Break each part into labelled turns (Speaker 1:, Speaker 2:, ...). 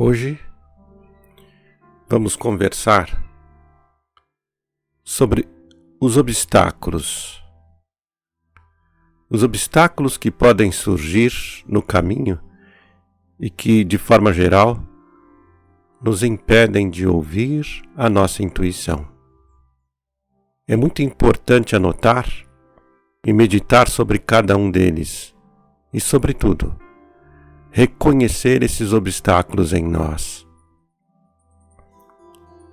Speaker 1: Hoje vamos conversar sobre os obstáculos. Os obstáculos que podem surgir no caminho e que, de forma geral, nos impedem de ouvir a nossa intuição. É muito importante anotar e meditar sobre cada um deles e, sobretudo, reconhecer esses obstáculos em nós.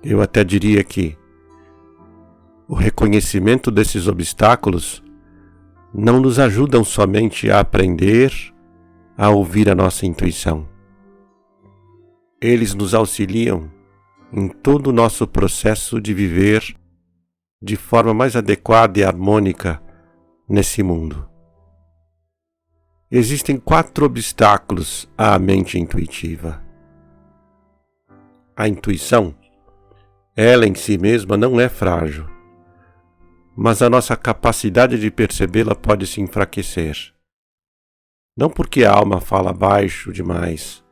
Speaker 1: Eu até diria que o reconhecimento desses obstáculos não nos ajudam somente a aprender a ouvir a nossa intuição. Eles nos auxiliam em todo o nosso processo de viver de forma mais adequada e harmônica nesse mundo. Existem 4 obstáculos à mente intuitiva. A intuição, ela em si mesma não é frágil, mas a nossa capacidade de percebê-la pode se enfraquecer. Não porque a alma fala baixo demais,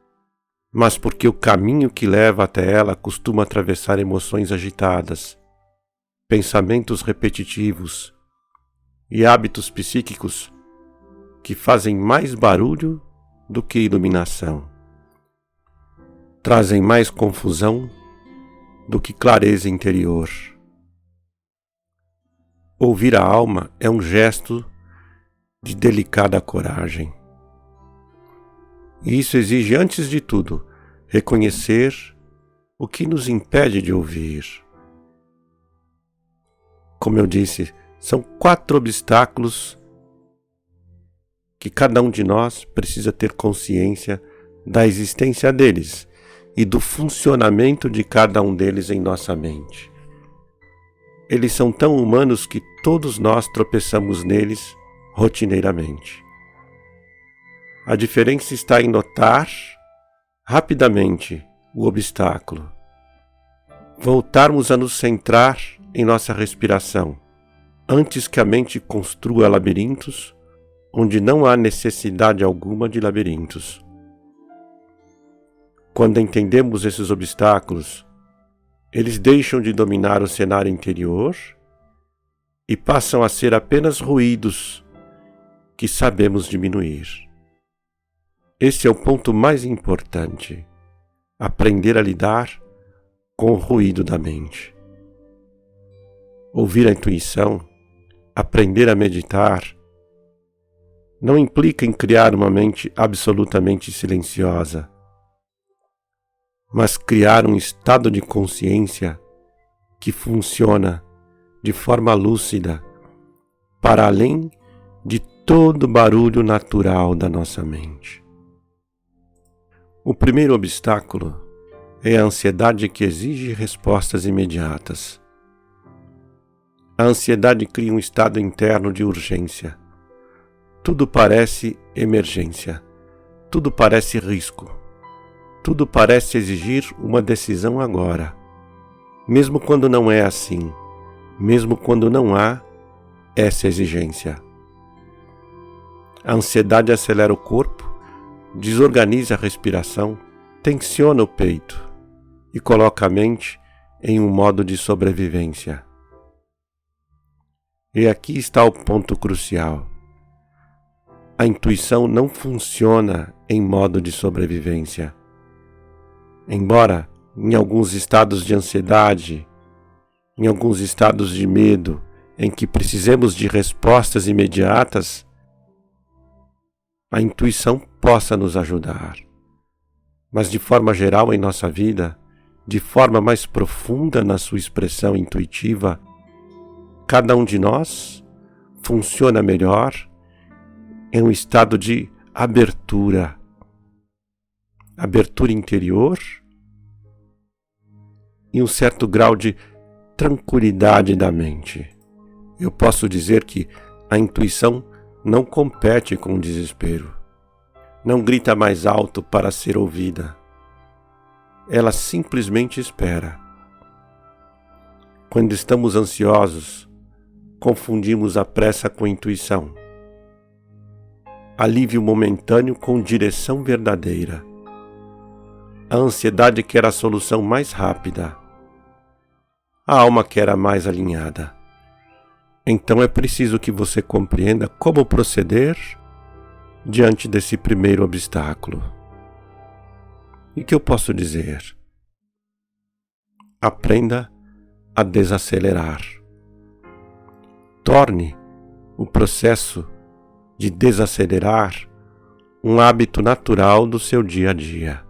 Speaker 1: mas porque o caminho que leva até ela costuma atravessar emoções agitadas, pensamentos repetitivos e hábitos psíquicos que fazem mais barulho do que iluminação, trazem mais confusão do que clareza interior. Ouvir a alma é um gesto de delicada coragem. E isso exige, antes de tudo, reconhecer o que nos impede de ouvir. Como eu disse, são 4 obstáculos que cada um de nós precisa ter consciência da existência deles e do funcionamento de cada um deles em nossa mente. Eles são tão humanos que todos nós tropeçamos neles rotineiramente. A diferença está em notar rapidamente o obstáculo, voltarmos a nos centrar em nossa respiração, antes que a mente construa labirintos onde não há necessidade alguma de labirintos. Quando entendemos esses obstáculos, eles deixam de dominar o cenário interior e passam a ser apenas ruídos que sabemos diminuir. Esse é o ponto mais importante: aprender a lidar com o ruído da mente. Ouvir a intuição, aprender a meditar, não implica em criar uma mente absolutamente silenciosa, mas criar um estado de consciência que funciona de forma lúcida para além de todo barulho natural da nossa mente. O primeiro obstáculo é a ansiedade que exige respostas imediatas. A ansiedade cria um estado interno de urgência. Tudo parece emergência, tudo parece risco, tudo parece exigir uma decisão agora. Mesmo quando não é assim, mesmo quando não há essa exigência. A ansiedade acelera o corpo, desorganiza a respiração, tensiona o peito e coloca a mente em um modo de sobrevivência. E aqui está o ponto crucial. A intuição não funciona em modo de sobrevivência. Embora, em alguns estados de ansiedade, em alguns estados de medo, em que precisemos de respostas imediatas, a intuição possa nos ajudar. Mas de forma geral em nossa vida, de forma mais profunda na sua expressão intuitiva, cada um de nós funciona melhor em um estado de abertura interior e um certo grau de tranquilidade da mente. Eu posso dizer que a intuição não compete com o desespero, não grita mais alto para ser ouvida. Ela simplesmente espera. Quando estamos ansiosos, confundimos a pressa com a intuição. Alívio momentâneo com direção verdadeira. A ansiedade quer a solução mais rápida. A alma quer a mais alinhada. Então é preciso que você compreenda como proceder diante desse primeiro obstáculo. E o que eu posso dizer? Aprenda a desacelerar. Torne o processo de desacelerar um hábito natural do seu dia a dia.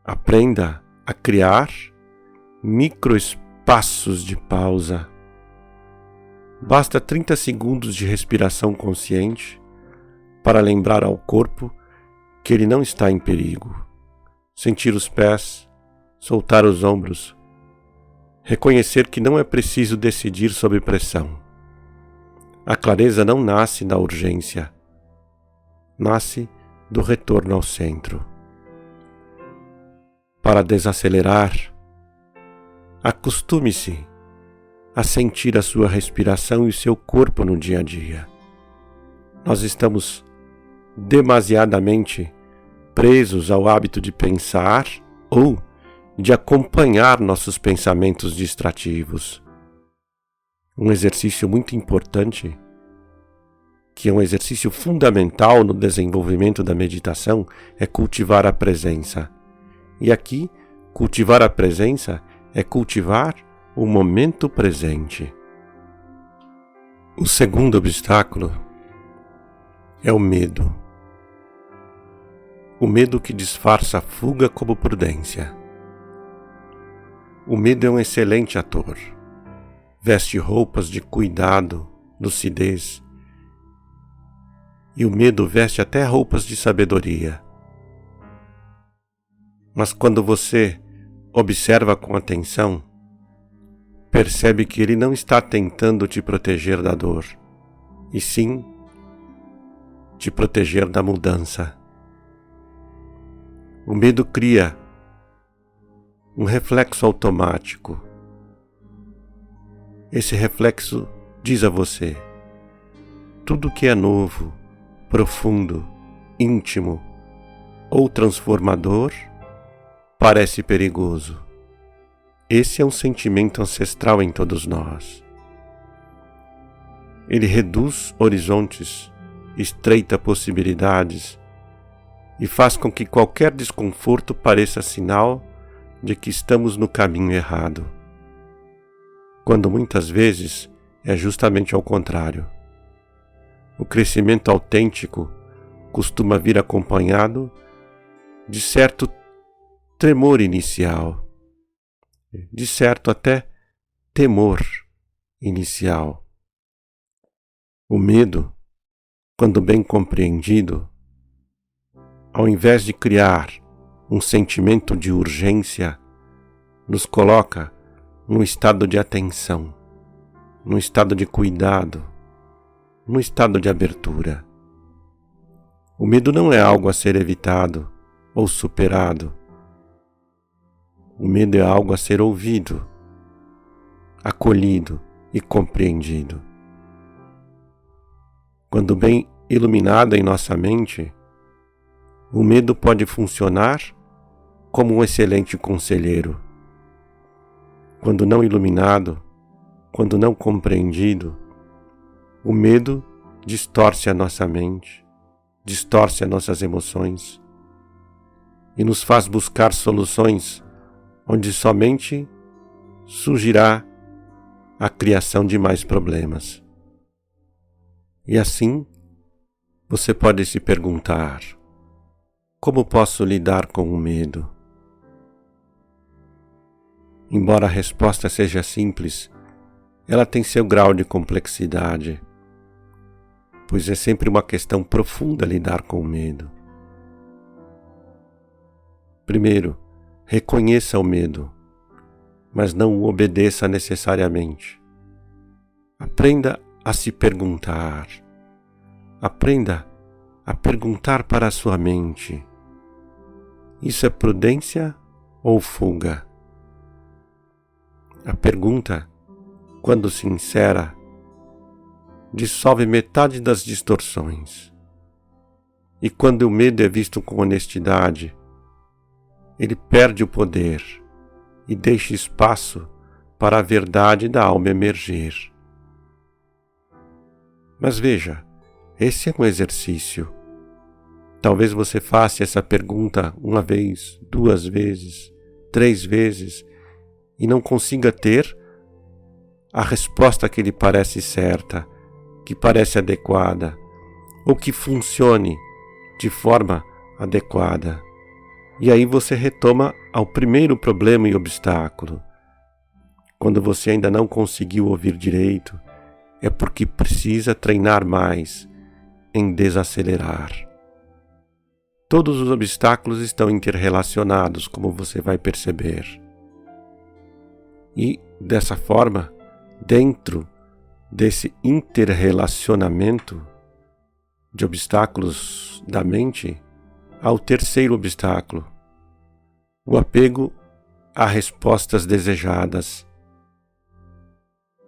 Speaker 1: Aprenda a criar microespaços de pausa. Basta 30 segundos de respiração consciente para lembrar ao corpo que ele não está em perigo. Sentir os pés, soltar os ombros, reconhecer que não é preciso decidir sob pressão. A clareza não nasce da urgência, nasce do retorno ao centro. Para desacelerar, acostume-se a sentir a sua respiração e o seu corpo no dia a dia. Nós estamos demasiadamente presos ao hábito de pensar ou de acompanhar nossos pensamentos distrativos. Um exercício muito importante, que é um exercício fundamental no desenvolvimento da meditação, é cultivar a presença. E aqui, cultivar a presença é cultivar o momento presente. O segundo obstáculo é o medo. O medo que disfarça a fuga como prudência. O medo é um excelente ator. Veste roupas de cuidado, lucidez. E o medo veste até roupas de sabedoria. Mas quando você observa com atenção, percebe que ele não está tentando te proteger da dor, e sim te proteger da mudança. O medo cria um reflexo automático. Esse reflexo diz a você: tudo que é novo, profundo, íntimo ou transformador parece perigoso. Esse é um sentimento ancestral em todos nós. Ele reduz horizontes, estreita possibilidades e faz com que qualquer desconforto pareça sinal de que estamos no caminho errado, quando muitas vezes é justamente ao contrário. O crescimento autêntico costuma vir acompanhado de certo tremor inicial, de certo até temor inicial. O medo, quando bem compreendido, ao invés de criar um sentimento de urgência, nos coloca num estado de atenção, num estado de cuidado, num estado de abertura. O medo não é algo a ser evitado ou superado. O medo é algo a ser ouvido, acolhido e compreendido. Quando bem iluminado em nossa mente, o medo pode funcionar como um excelente conselheiro. Quando não iluminado, quando não compreendido, o medo distorce a nossa mente, distorce as nossas emoções e nos faz buscar soluções onde somente surgirá a criação de mais problemas. E assim, você pode se perguntar: como posso lidar com o medo? Embora a resposta seja simples, ela tem seu grau de complexidade, pois é sempre uma questão profunda lidar com o medo. Primeiro, reconheça o medo, mas não o obedeça necessariamente. Aprenda a se perguntar. Aprenda a perguntar para a sua mente: isso é prudência ou fuga? A pergunta, quando sincera, dissolve metade das distorções. E quando o medo é visto com honestidade, ele perde o poder e deixa espaço para a verdade da alma emergir. Mas veja, esse é um exercício. Talvez você faça essa pergunta uma vez, 2 vezes, 3 vezes e não consiga ter a resposta que lhe parece certa, que parece adequada, ou que funcione de forma adequada. E aí você retoma ao primeiro problema e obstáculo. Quando você ainda não conseguiu ouvir direito, é porque precisa treinar mais em desacelerar. Todos os obstáculos estão interrelacionados, como você vai perceber. E, dessa forma, dentro desse interrelacionamento de obstáculos da mente, há o terceiro obstáculo, o apego a respostas desejadas.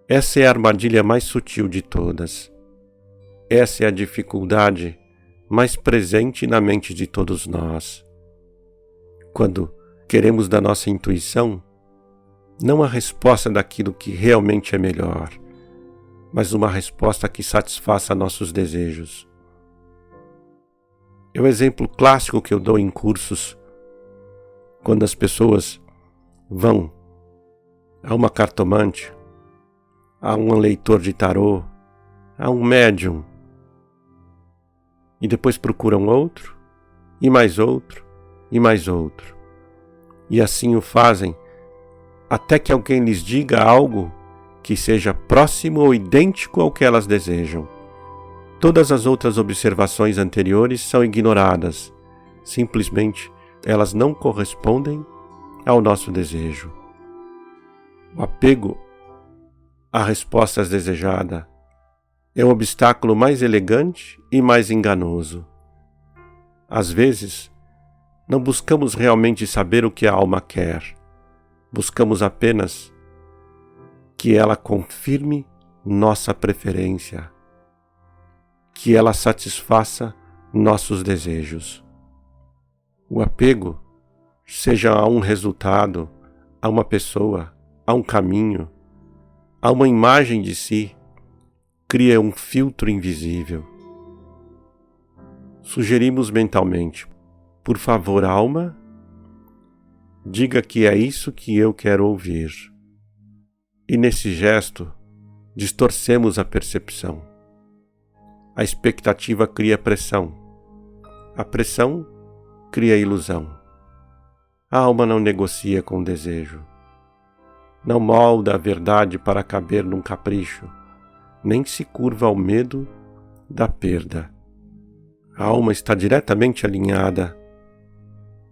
Speaker 1: Essa é a armadilha mais sutil de todas. Essa é a dificuldade mais presente na mente de todos nós. Quando queremos da nossa intuição, não a resposta daquilo que realmente é melhor, mas uma resposta que satisfaça nossos desejos. É o exemplo clássico que eu dou em cursos, quando as pessoas vão a uma cartomante, a um leitor de tarô, a um médium, e depois procuram outro, e mais outro, e mais outro. E assim o fazem até que alguém lhes diga algo que seja próximo ou idêntico ao que elas desejam. Todas as outras observações anteriores são ignoradas. Simplesmente elas não correspondem ao nosso desejo. O apego à resposta desejada é o obstáculo mais elegante e mais enganoso. Às vezes, não buscamos realmente saber o que a alma quer. Buscamos apenas que ela confirme nossa preferência, que ela satisfaça nossos desejos. O apego, seja a um resultado, a uma pessoa, a um caminho, a uma imagem de si, cria um filtro invisível. Sugerimos mentalmente: por favor, alma, diga que é isso que eu quero ouvir. E nesse gesto, distorcemos a percepção. A expectativa cria pressão. A pressão cria ilusão. A alma não negocia com o desejo. Não molda a verdade para caber num capricho, nem se curva ao medo da perda. A alma está diretamente alinhada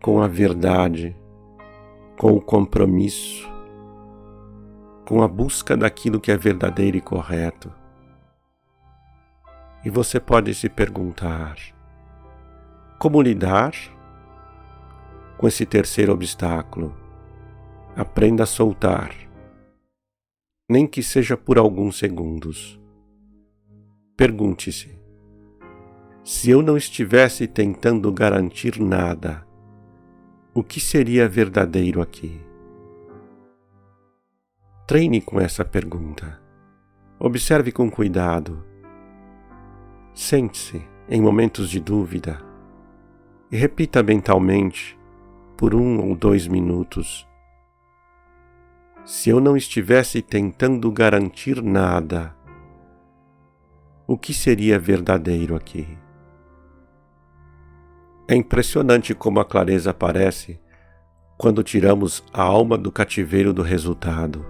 Speaker 1: com a verdade, com o compromisso, com a busca daquilo que é verdadeiro e correto. E você pode se perguntar: como lidar com esse terceiro obstáculo? Aprenda a soltar, nem que seja por alguns segundos. Pergunte-se: se eu não estivesse tentando garantir nada, o que seria verdadeiro aqui? Treine com essa pergunta. Observe com cuidado. Sente-se em momentos de dúvida e repita mentalmente por 1 ou 2 minutos: se eu não estivesse tentando garantir nada, o que seria verdadeiro aqui? É impressionante como a clareza aparece quando tiramos a alma do cativeiro do resultado.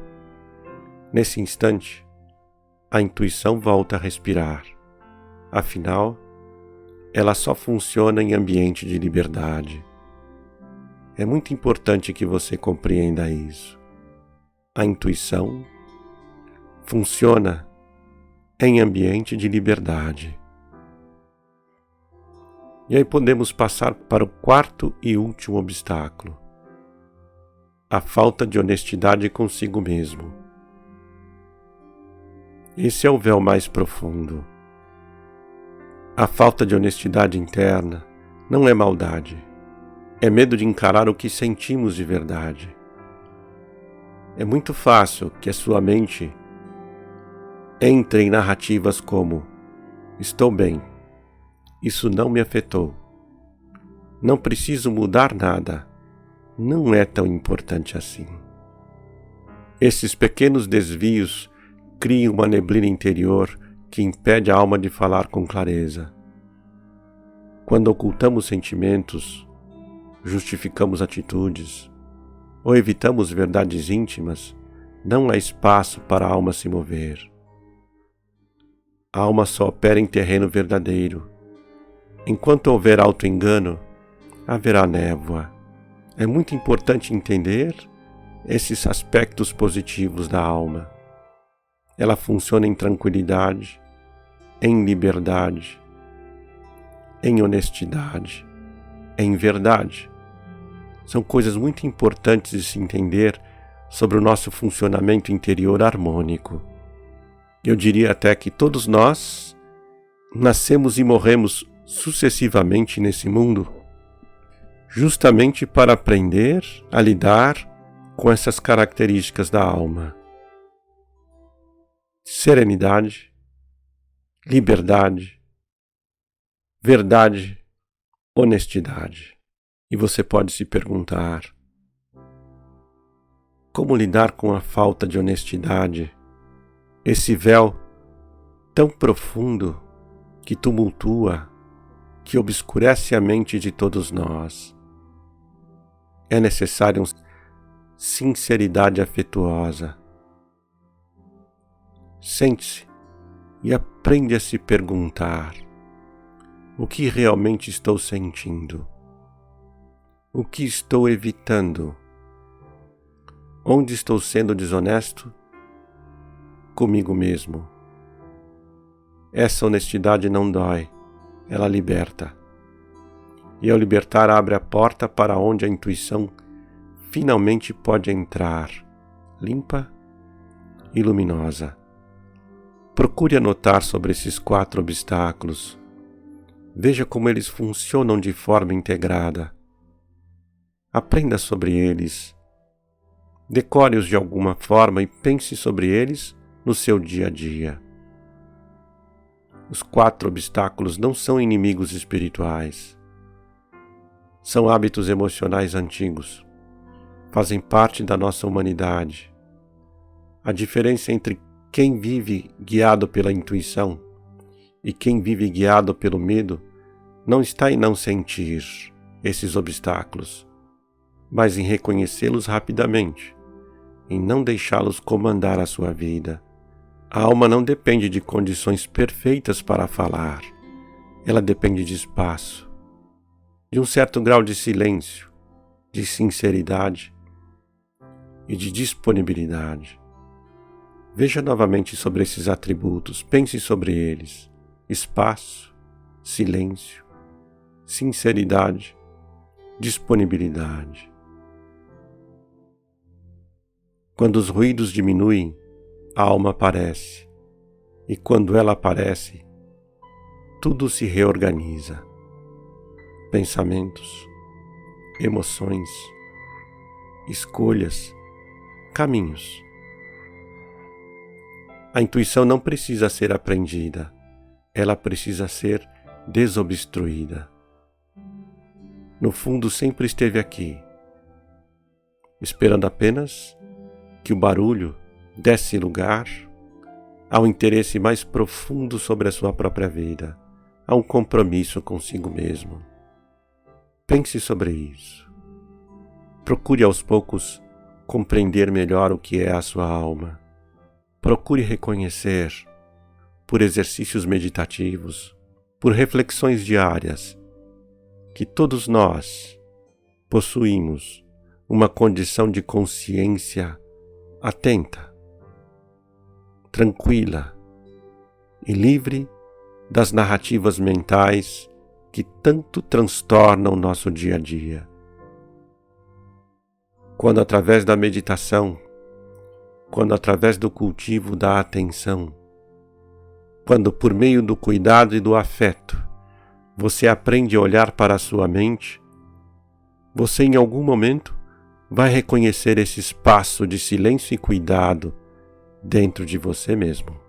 Speaker 1: Nesse instante, a intuição volta a respirar. Afinal, ela só funciona em ambiente de liberdade. É muito importante que você compreenda isso. A intuição funciona em ambiente de liberdade. E aí podemos passar para o quarto e último obstáculo: a falta de honestidade consigo mesmo. Esse é o véu mais profundo. A falta de honestidade interna não é maldade, É medo de encarar o que sentimos de verdade. É muito fácil que a sua mente entre em narrativas como: estou bem, isso não me afetou, não preciso mudar nada, não é tão importante assim. Esses pequenos desvios criam uma neblina interior que impede a alma de falar com clareza. Quando ocultamos sentimentos, justificamos atitudes ou evitamos verdades íntimas, não há espaço para a alma se mover. A alma só opera em terreno verdadeiro. Enquanto houver auto-engano, haverá névoa. É muito importante entender esses aspectos positivos da alma. Ela funciona em tranquilidade, em liberdade, em honestidade, em verdade. São coisas muito importantes de se entender sobre o nosso funcionamento interior harmônico. Eu diria até que todos nós nascemos e morremos sucessivamente nesse mundo, justamente para aprender a lidar com essas características da alma: serenidade, liberdade, verdade, honestidade. E você pode se perguntar: como lidar com a falta de honestidade, esse véu tão profundo que tumultua, que obscurece a mente de todos nós? É necessário sinceridade afetuosa. Sente-se e aprende a se perguntar: o que realmente estou sentindo? O que estou evitando? Onde estou sendo desonesto comigo mesmo? Essa honestidade não dói, ela liberta. E ao libertar, abre a porta para onde a intuição finalmente pode entrar, limpa e luminosa. Procure anotar sobre esses 4 obstáculos. Veja como eles funcionam de forma integrada. Aprenda sobre eles. Decore-os de alguma forma e pense sobre eles no seu dia a dia. Os 4 obstáculos não são inimigos espirituais. São hábitos emocionais antigos. Fazem parte da nossa humanidade. A diferença entre quem vive guiado pela intuição e quem vive guiado pelo medo não está em não sentir esses obstáculos, mas em reconhecê-los rapidamente, em não deixá-los comandar a sua vida. A alma não depende de condições perfeitas para falar. Ela depende de espaço, de um certo grau de silêncio, de sinceridade e de disponibilidade. Veja novamente sobre esses atributos, pense sobre eles: espaço, silêncio, sinceridade, disponibilidade. Quando os ruídos diminuem, a alma aparece, e quando ela aparece, tudo se reorganiza. Pensamentos, emoções, escolhas, caminhos. A intuição não precisa ser aprendida, ela precisa ser desobstruída. No fundo, sempre esteve aqui, esperando apenas que o barulho desse lugar ao interesse mais profundo sobre a sua própria vida, a um compromisso consigo mesmo. Pense sobre isso. Procure aos poucos compreender melhor o que é a sua alma. Procure reconhecer, por exercícios meditativos, por reflexões diárias, que todos nós possuímos uma condição de consciência atenta, tranquila e livre das narrativas mentais que tanto transtornam o nosso dia a dia. Quando através da meditação, quando através do cultivo da atenção, quando por meio do cuidado e do afeto, você aprende a olhar para a sua mente, você em algum momento vai reconhecer esse espaço de silêncio e cuidado dentro de você mesmo.